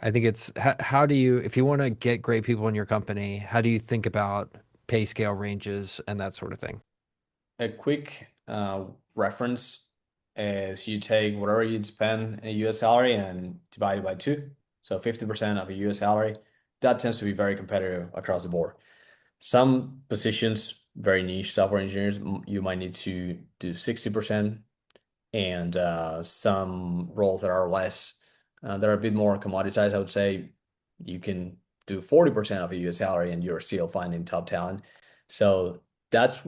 I think it's how do you, if you want to get great people in your company, how do you think about pay scale ranges and that sort of thing? A quick reference is you take whatever you'd spend in a US salary and divide it by two. So 50% of a US salary. That tends to be very competitive across the board. Some positions, very niche software engineers, you might need to do 60%, and some roles that are less, that are a bit more commoditized, I would say you can do 40% of a US salary and you're still finding top talent. So that's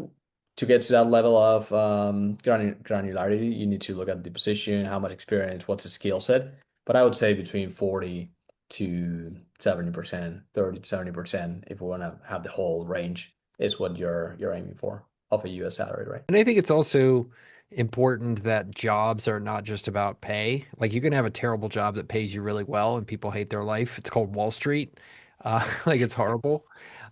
to get to that level of granularity, you need to look at the position, how much experience, what's the skill set. But I would say between 40 to 70%, 30 to 70%, if we want to have the whole range, is what you're aiming for of a US salary, right? And I think it's also important that jobs are not just about pay. Like you can have a terrible job that pays you really well and people hate their life. It's called Wall Street. Like it's horrible.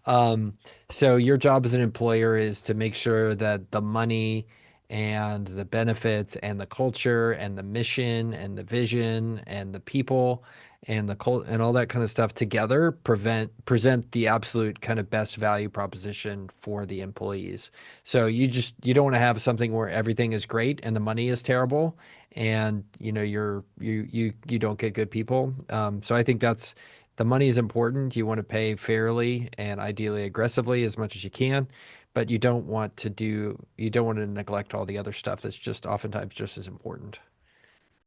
Um, so your job as an employer is to make sure that the money and the benefits and the culture and the mission and the vision and the people and the cult and all that kind of stuff together present the absolute kind of best value proposition for the employees. So you don't want to have something where everything is great and the money is terrible and you don't get good people. So I think that's the money is important. You want to pay fairly and ideally aggressively as much as you can, but you don't want to neglect all the other stuff that's just oftentimes just as important.